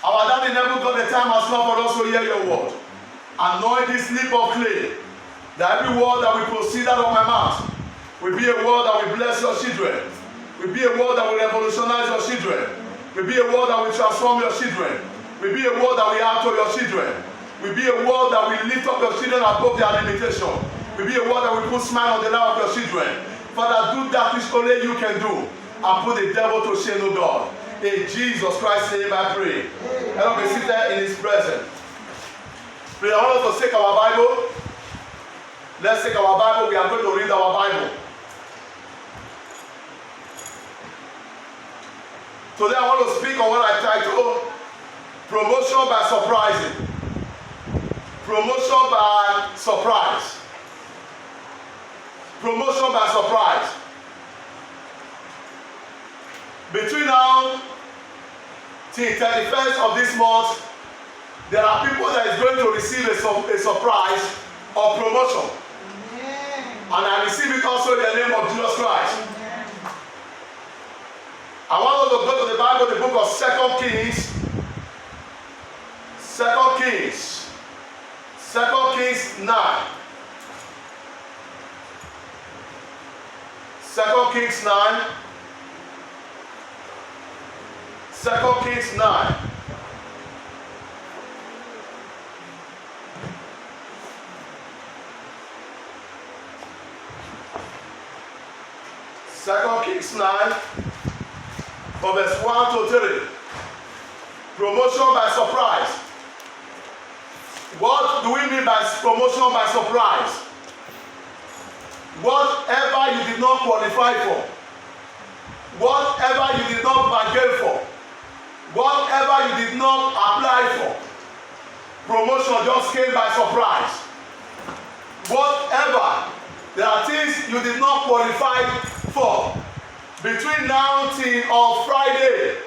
Our daddy never got the time as well for us to hear your word. Anoint this lip of clay, that every word that will proceed out of my mouth will be a word that will bless your children, will be a word that will revolutionize your children, will be a word that will transform your children, will be a word that will add to your children, will be a word that will lift up your children above their limitation, will be a word that will put smile on the life of your children. Father, do that which only you can do, and put the devil to shame, O God. In Jesus Christ's name I pray. Let us be seated in his presence. Please, I want us to take our Bible. Let's take our Bible. We are going to read our Bible. Today I want to speak on what I titled Promotion by Surprising. Promotion by surprise. Promotion by surprise. Between now till 31st of this month, there are people that is going to receive a surprise of promotion. Amen. And I receive it also in the name of Jesus Christ. Amen. I want us to go to the Bible, the book of 2 Kings. 2 Kings. 2 Kings 9. 2 Kings 9. 2 Kings 9. Second Kings 9, from verse 1 to 3. Promotion by surprise. What do we mean by promotion by surprise? Whatever you did not qualify for, whatever you did not bargain for, whatever you did not apply for, promotion just came by surprise. Whatever, there are things you did not qualify for. Between now till on Friday,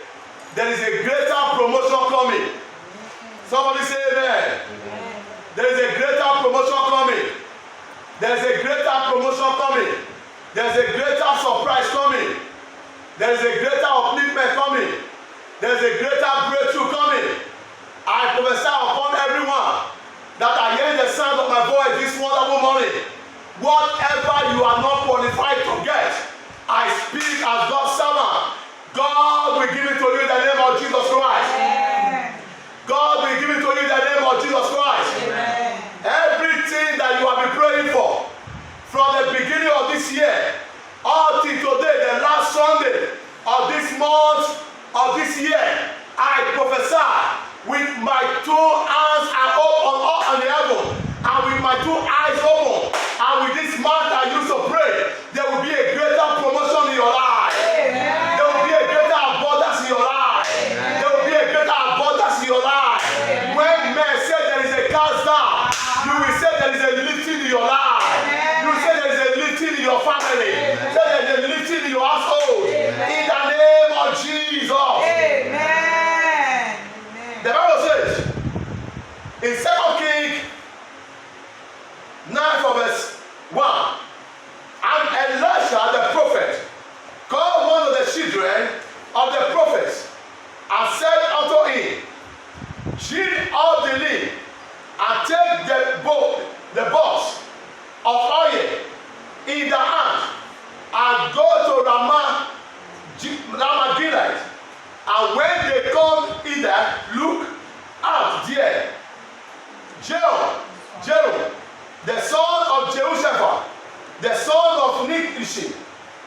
there is a greater promotion coming. Somebody say amen. Amen. There is a greater promotion coming. There is a greater promotion coming. There is a greater surprise coming. There is a greater upliftment coming. There is a greater breakthrough coming. I prophesy upon everyone that are hearing the sound of my voice this wonderful morning. Whatever you are not qualified to get, I speak as God's servant. God will give it to you in the name of Jesus Christ. Amen. God will give it to you in the name of Jesus Christ. Amen. Everything that you have been praying for from the beginning of this year until today, the last Sunday of this month of this year, I prophesy with my two hands on the heaven, and with my two eyes open, and with this mouth I used to pray, there will be a greater promotion in your life. Amen. There will be a greater abundance in your life. Amen. There will be a greater abundance in your life. Amen. When men say there is a cast down, you will say there is a lifting in your life. Amen. You will say there is a lifting in your family. Amen. Say there is a lifting in your household. Amen. In the name of Jesus. Amen. The Bible says in 2 Kings 9 from verse 1, and Elisha the prophet called one of the children of the prophets and said unto him, Sheet out the lid and take the box of oil in the hand and go to Ramah Gilead. And when they come hither, look out there, Jehu, the son of Jehoshaphat, the son of Nishi,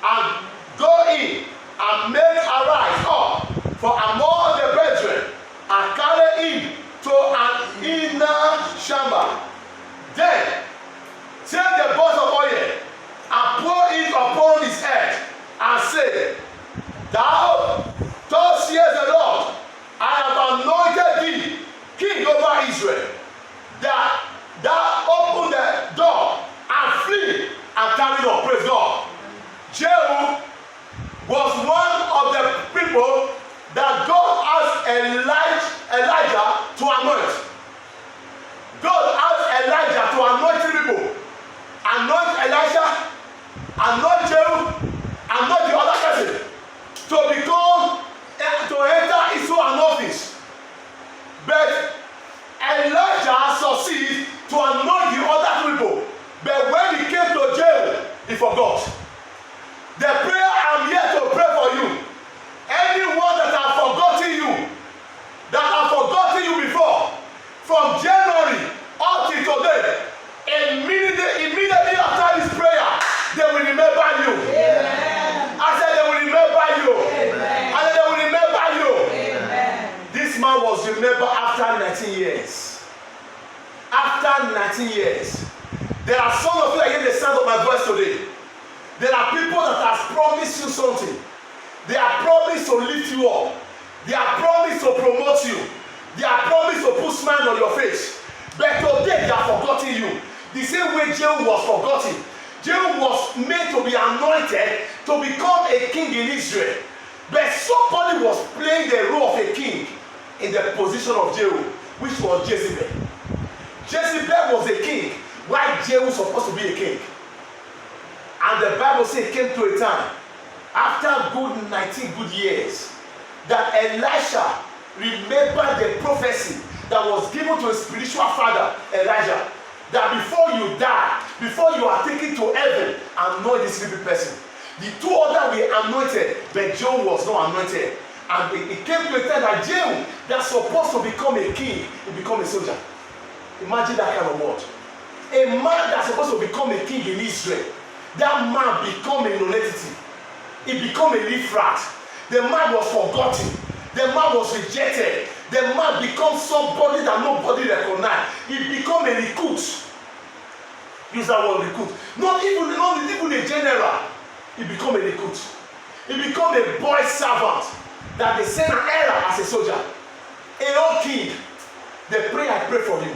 and go in and make arise up for among the brethren, and carry him to an inner chamber. Then take the box of oil and pour it upon his head, and say, Thus says the Lord, I have anointed this man was remembered after 19 years. After 19 years. There are some of you that hear the sound of my voice today. There are people that have promised you something. They are promised to lift you up. They are promised to promote you. They are promised to put smile on your face. But today they are forgetting you. The same way Jehu was forgotten. Jehu was made to be anointed to become a king in Israel. But somebody was playing the role of a king in the position of Jehu, which was Jezebel. Jezebel was a king, while Jehu was supposed to be a king. And the Bible says it came to a time, after good 19 good years, that Elisha remembered the prophecy that was given to his spiritual father, Elijah, that before you die, before you are taken to heaven, anoint this living person. The two others were anointed, but Jehu was not anointed. And it came to a time that Jehu, that's supposed to become a king, he become a soldier. Imagine that kind of word. A man that's supposed to become a king in Israel, that man become a nonentity. He become a leaf-rat. The man was forgotten. The man was rejected. The man become somebody that nobody recognized. He become a recruit. Use that word recruit. Not even a general. He become a recruit. He become a boy servant that they send an error as a soldier. A old king. The prayer I pray for him.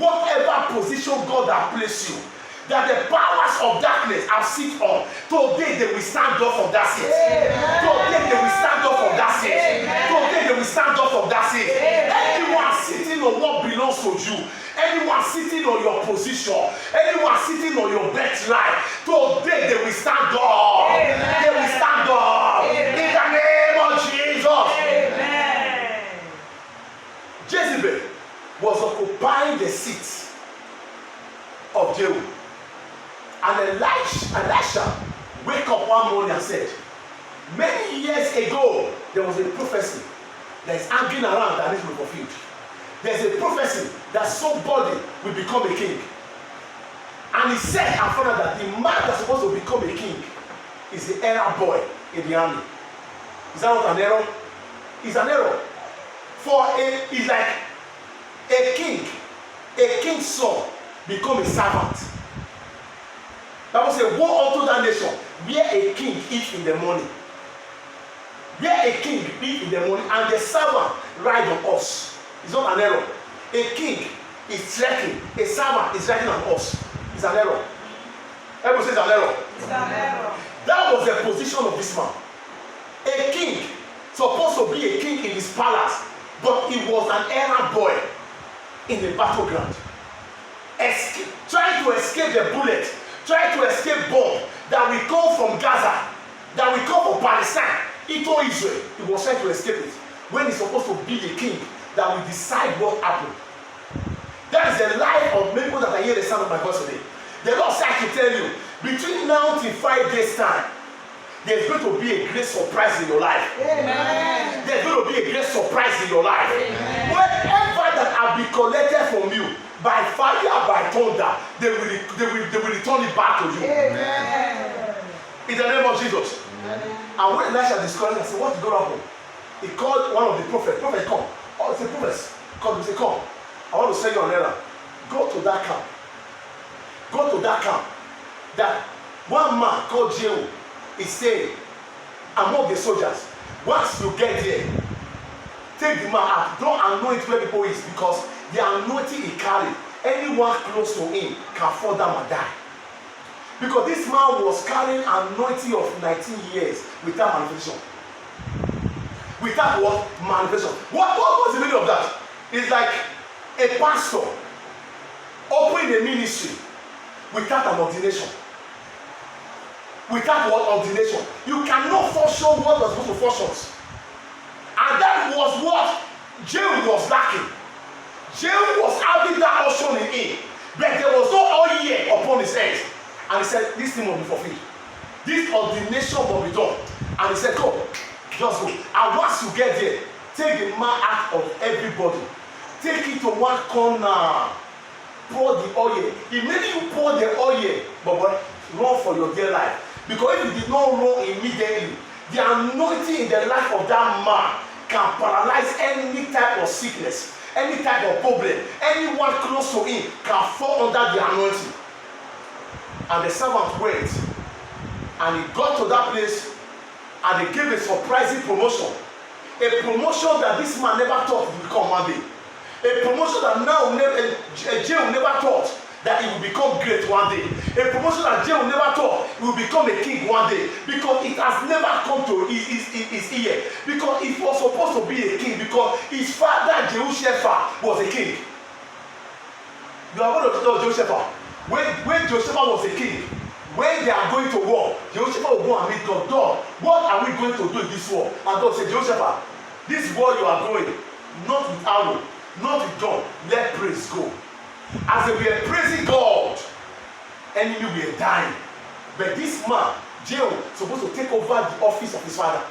Whatever position God has placed you, that the powers of darkness have sit on, today they will stand up from that seat. Today they will stand up from that seat. Today they will stand up from that seat. Anyone sitting on what belongs to you, anyone sitting on your position, anyone sitting on your birthright, today they will stand up. They will stand up. In the name of Jesus. Jezebel was occupying the seat of Jehu. And Elisha wake up one morning and said, many years ago, there was a prophecy that is hanging around that needs to be fulfilled. There's a prophecy that somebody will become a king. And he said and found out that the man that's supposed to become a king is the error boy in the army. Is that not an error? It's an error. It's like a king's son become a servant. Bible says, woe unto that nation where a king eats in the morning. Where a king eats in the morning and the servant ride on us. It's not an error. A king is trekking, a servant is riding on us. It's an error. Everyone says an error. It's an error. That was the position of this man. A king, supposed to be a king in his palace, but he was an errand boy in the battleground. Trying to escape the bullet, trying to escape bomb that will come from Gaza, that will come from Palestine into Israel. He was trying to escape it when he's supposed to be the king that will decide what happened. That is the life of many people that I hear the sound of my voice today. The Lord said to tell you, between now till 5 days time, there's going to be a great surprise in your life. Amen. There's going to be a great surprise in your life. Amen. Whatever that have been collected from you, by fire, by thunder, they will return it back to you. Amen. In the name of Jesus. Amen. And when Elisha discovered, I said, what is going to happen? He called one of the prophets. Prophet, come. Oh, it's a prophet. Come. He said, come. I want to send you an errand. Go to that camp. Go to that camp. That one man called Jehu is saying, among the soldiers, once you get there, take the man out. Don't anoint where people is, because the anointing he carried, anyone close to him can fall down and die. Because this man was carrying anointing of 19 years without manifestation. Without what? Manifestation. What was the meaning of that? It's like a pastor opening a ministry without an ordination. Without what? Ordination. You cannot function what was supposed to function. And that was what Jehu was lacking. Jehu was having that unction in him, but there was no oil upon his head. And he said, this thing will be fulfilled. This ordination will be done. And he said, go, just go. And once you get there, take the man out of everybody. Take it to one corner. Pour the oil. Immediately you pour the oil, but run for your dear life. Because if you did not run immediately, the anointing in the life of that man can paralyze any type of sickness, any type of problem, anyone close to him can fall under the anointing. And the servant went, and he got to that place, and they gave a surprising promotion. A promotion that this man never thought would become one day. A promotion that now Jehu never thought that he will become great one day. A promotion that Jehu never thought he will become a king one day. Because it has never come to his ear. Because he was supposed to be a king. Because his father Jehoshaphat was a king. You are going to know Jehoshaphat. When Jehoshaphat was a king, when they are going to war, Jehoshaphat will go and meet God. God, what are we going to do in this war? And God said, Jehoshaphat, this war you are going, not with arrow, not with gun, let praise go. As they were praising God, enemy were dying. But this man, Jehu, supposed to take over the office of his father.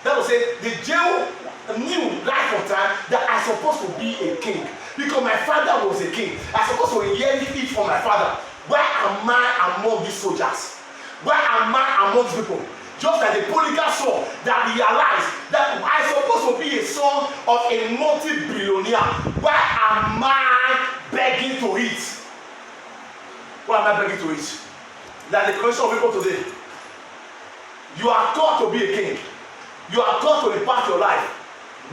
That was say, the Jehu knew right from time that I supposed to be a king. Because my father was a king. I supposed to inherit it from my father. Why am I among these soldiers? Why am I among these people? Just like the polygamous son that realized that I supposed to be a son of a multi-billionaire. Why am I begging to eat? Why am I begging to eat? Like the question of people today. You are called to be a king. You are called to impart your life.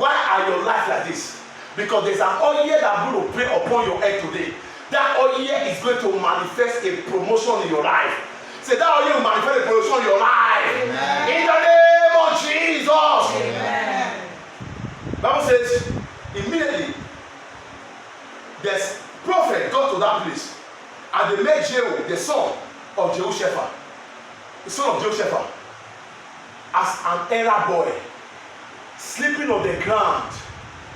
Why are your life like this? Because there's an oil that I'm going to pray upon your head today. That oil is going to manifest a promotion in your life. Say that oil will manifest a promotion in your life. Amen. In the name of Jesus. Amen. Bible says, immediately, the prophet got to that place, and they met Jehu, the son of Jehoshaphat, the son of Jehoshaphat, as an error boy, sleeping on the ground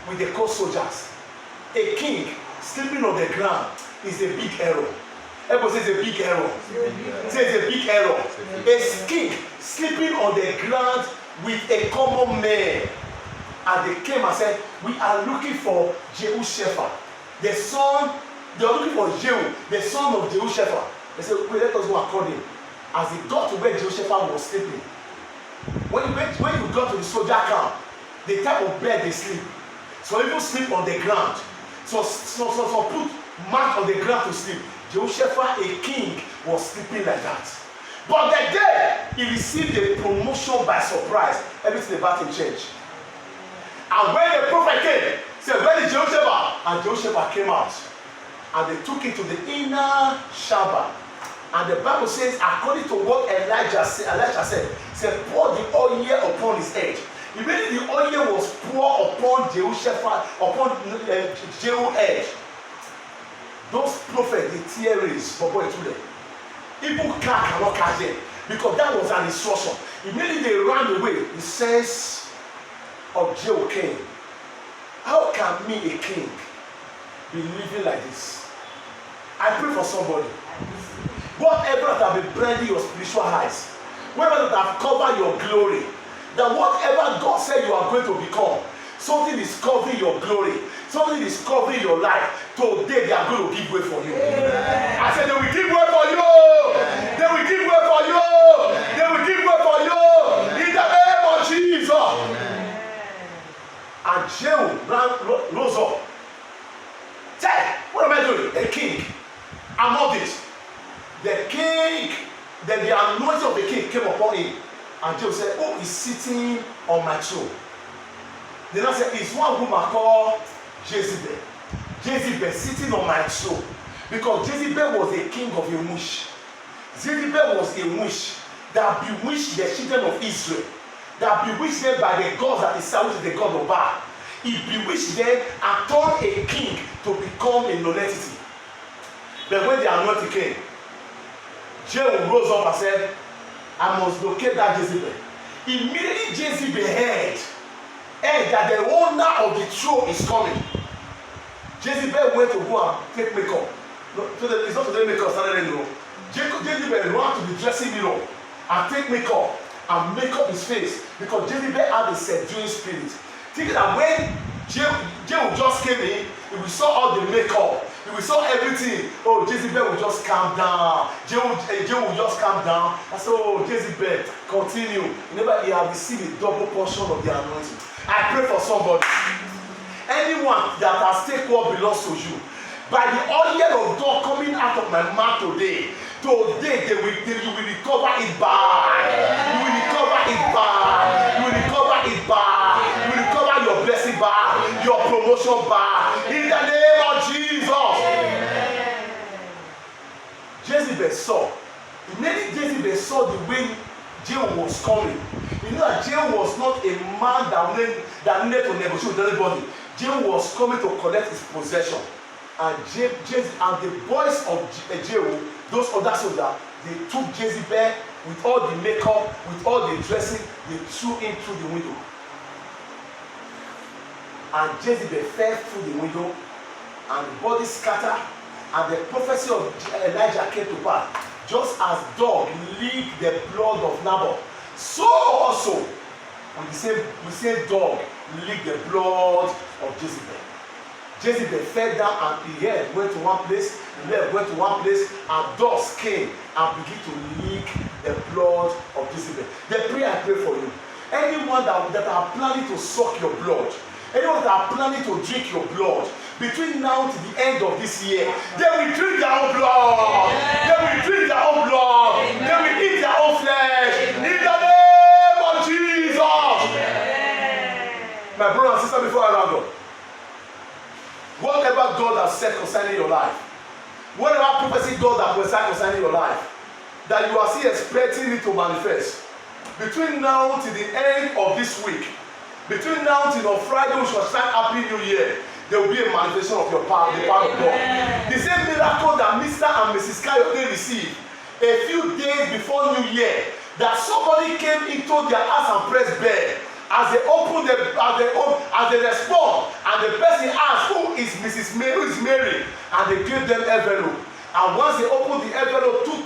with the coast soldiers. A king sleeping on the ground is a big error. Everybody says a big error. Says a big error. A king sleeping on the ground with a common man. And they came and said, we are looking for Jehoshaphat, the son. They are looking for Jehu, the son of Jehoshaphat. They said, wait, let us go and call him. As he got to where Jehoshaphat was sleeping, when you got to the soldier camp, the type of bed they sleep. So people sleep on the ground. So put mat on the ground to sleep. Jehoshaphat, a king, was sleeping like that. But the day he received a promotion by surprise, everything about him changed. And when the prophet came, said, where is Jehoshaphat? And Jehoshaphat came out. And they took it to the inner chamber. And the Bible says, according to what Elijah said, pour the oil upon his head. Immediately the oil was poured upon Jehoshaphat, upon Jehu's head. Those prophets, the theories, for boy today. Evil car cannot catch them. Because that was an instruction. Immediately they ran away. The sense of Jehu came. How can me, a king, be living like this? I pray for somebody. Whatever that have been blinding your spiritual eyes, whatever that have covered your glory, that whatever God said you are going to become, something is covering your glory, something is covering your life. Today they are going to give way for you. Amen. I said they will give way for you. Amen. They will give way for you. Amen. They will give way for you. Amen. In the name of Jesus. Amen. And Jehu rose up. Say, what am I doing? A king. I'm not this. The king, then the anointing of the king came upon him. And Jehu said, who is sitting on my throne? Then I said, it's one woman called Jezebel. Jezebel sitting on my throne. Because Jezebel was a king of a witch. Jezebel was a witch that bewitched the children of Israel. That bewitched them by the gods that he served, the god of Baal. He bewitched them and turned a king to become a nonentity. But when the anointing came, Jehu rose up and said, I must locate that Jezebel. Immediately Jezebel heard that the owner of the throne is coming. Jezebel went to go and take makeup. It's not today makeup started anymore. Jezebel ran to the dressing mirror and take makeup and make up his face because Jezebel had a seducing spirit. Thinking that when Jehu just came in, we saw all the makeup, we saw everything. Oh, Jezebel will just calm down. Jehu will just calm down. I said, oh, Jezebel, continue. Remember, he has received a double portion of the anointing. I pray for somebody. anyone that has taken what belongs to you, by the oil of God coming out of my mouth today, you will recover it back. You will recover it back. You will recover it back. You will recover your blessing back, your promotion back. In the name of Jesus. Jezebel saw. Immediately Jezebel saw the way Jehu was coming. You know that Jehu was not a man that needed to negotiate with anybody. Jehu was coming to collect his possession. And the boys of Jehu, those other soldiers, they took Jezebel with all the makeup, with all the dressing, they threw in through the window. And Jezebel fell through the window, and the body scattered, and the prophecy of Elijah came to pass. Just as dog licked the blood of Nabal, so also we say dog licked the blood of Jezebel. Jezebel fell down, and the head went to one place, the leg went to one place, and dogs came and began to lick the blood of Jezebel. The prayer I pray for you, anyone that are planning to suck your blood, anyone that are planning to drink your blood, between now to the end of this year, they will drink their own blood. They will drink their own blood. They will eat their own flesh. In the name of Jesus. My brother and sister, before I round up, whatever God has said concerning your life, whatever prophecy God has prophesied concerning your life, that you are still expecting it to manifest, between now to the end of this week, between now till on Friday, we shall start Happy New Year, there will be a manifestation of your power, the power of God. The same miracle that Mr. and Mrs. Kayode received a few days before New Year, that somebody came into their house and pressed bell. As they open as they respond, and the person asked, who is Mrs. Mary, who is Mary? And they gave them envelope. And once they opened the envelope, 2,000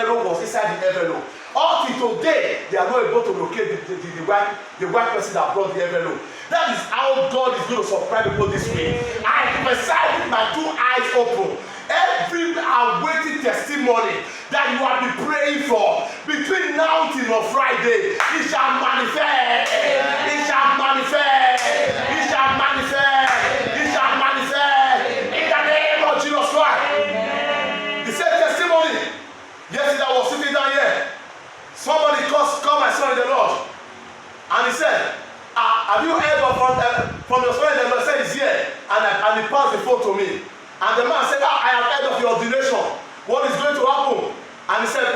euro was inside the envelope. Up till today, they are not able to locate the white person that brought the envelope. That is how God is going to surprise people this week. I prophesy with my 2 eyes open. Every awaiting testimony that you have been praying for, between now till on Friday, it shall manifest. It shall manifest. It shall manifest. It shall manifest. In the name of Jesus Christ. The same testimony. Yesterday I was sitting down here. Somebody called my son in the Lord, and he said, have you heard from your son in the Lord? I said, he's here. And he passed the phone to me. And the man said, I have heard of your ordination. What is going to happen? And he said,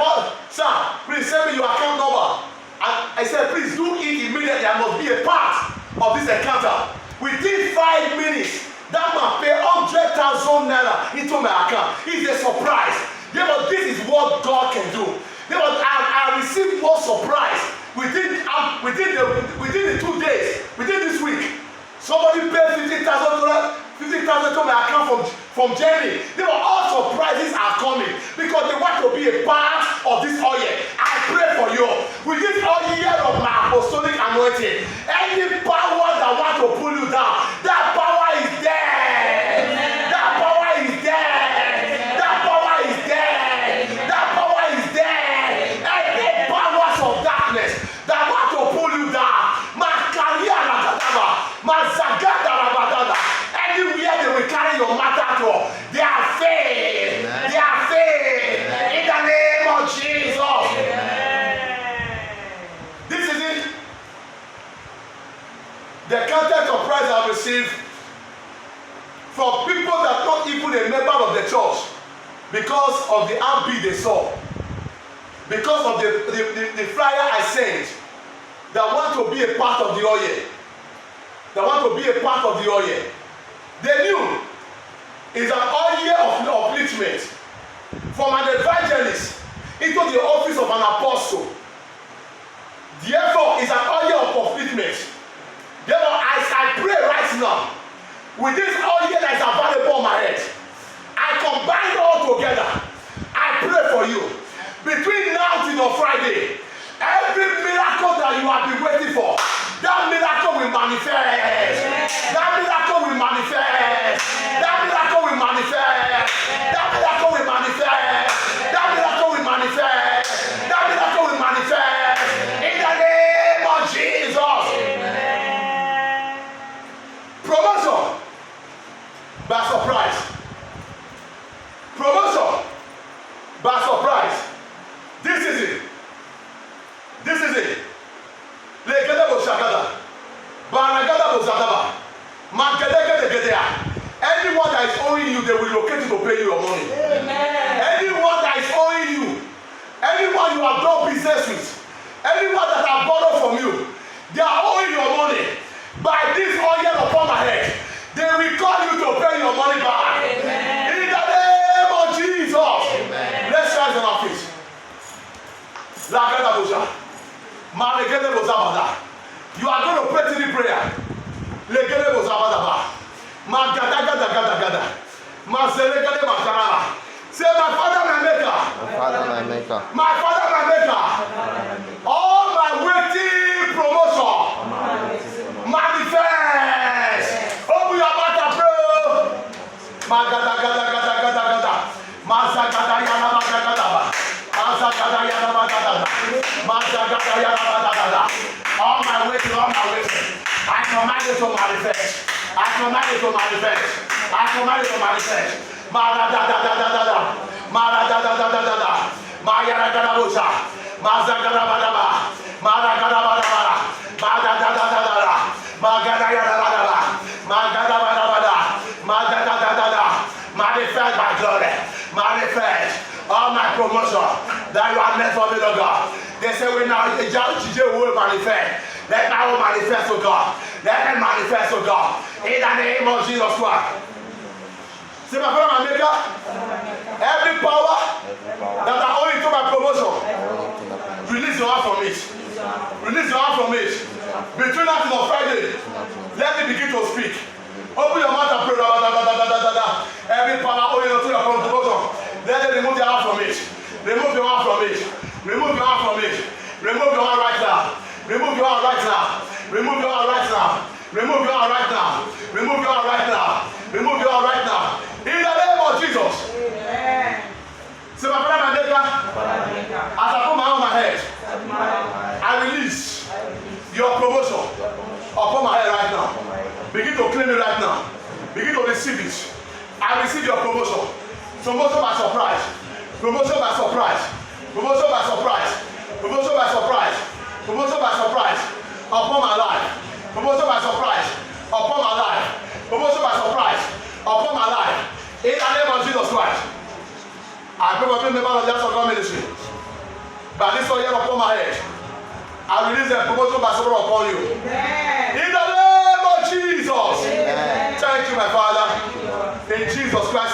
sir, please send me your account number. And I said, please do it immediately. I must be a part of this encounter. Within 5 minutes, that man paid 100,000 naira into my account. It's a surprise. Yeah, but this is what God can do. Yeah, but I received more surprise within the 2 days, within this week. Somebody paid 50,000 to my account from Jenny. There were all surprises are coming because they want to be a part of this oil. I pray for you with this oil of my apostolic anointing. Any power that want to pull you down, that power is there. That power is there. That power is there. That power is there. Any powers of darkness that want to pull you down, my career, my zagada, anywhere they will carry your matter to, they are faith. They are faith. In the name of Jesus. This is it. The content of prize I have received from people that are not even a member of the church, because of the RB they saw, because of the flyer I sent, that want to be a part of the oil. That want to be a part of the oil. They knew it's an oil of upliftment from an evangelist into the office of an apostle. Therefore, it's an oil of upliftment. Therefore, as I pray right now, with this oil that is available on my head, I combine it all together. I pray for you. Between now till Friday, every miracle that you have been waiting for, that miracle will manifest. That miracle will manifest. That miracle will manifest. That miracle will manifest. That miracle will manifest. That miracle will manifest. In the name of Jesus. Promotion by surprise. Promotion by surprise. This is it. This is it. Legede bo shakada. Baragada bo zadaba. Magedegedegedea. Anyone that is owing you, they will locate you to pay you your money. Amen. Anyone that is owing you, anyone you have done business with, anyone that have borrowed from you, they are owing your money. By this oil upon my head, they will call you to pay your money back. Amen. In the name of Jesus. Amen. Let's rise on our feet. Lagada boja. Malegede bozabada. You are going to pray to the prayer. Legede bozabada. Magadagada. Mazelegede makaraba. Say, my Father, my Maker. My Father, my Maker. My Father, my Maker. All my waiting promotion. Manifest. Open your mouth and pray. Magadagada. Mazagada yana magadaba. Mazagada yana magadaba. Mazagada yana magadaba. All my waiting. I command it to manifest. I command it to manifest. Maradadadadadada. Mayaragadabusha. Mazagadabadaba. Maragadabadabada. Magadadadadada. Magadayadabadaba. Magadabadabada. Magadadadada. Manifest my glory. Manifest all my promotion that you have meant for me, Lord God. They say we now will manifest. Let my own manifest, oh God. Let them manifest, oh God. In the name of Jesus Christ. See my Father, my Maker. Every power that are owing to my promotion, release your hand from it. Release your hand from it. Between us and Friday, let it begin to speak. Open your mouth and pray. Every power owing to your promotion, let them remove your hand from it. Remove your hand from it. Remove your hand from it. Remove your hand right now. Remove your hand right now. Remove your hand right now. Remove your hand right now. Remove your hand right now. Remove your hand right now. In the name of Jesus. Amen. Say, my Father, my Maker, as I put my hand on my head, I release your promotion upon my head right now. Begin to claim it right now. Begin to receive it. I receive your promotion. Promotion by surprise. Promotion by surprise. Promotion by surprise. Promotion by surprise. Promotion by surprise upon my life. Promotion by surprise upon my life. Promotion by surprise upon my life. In the name of Jesus Christ. I pray for every member of the House of God ministry. By this oil upon my head, I release the promotion by surprise upon you. Amen. In the name of Jesus. Amen. Thank you, my Father. In Jesus Christ.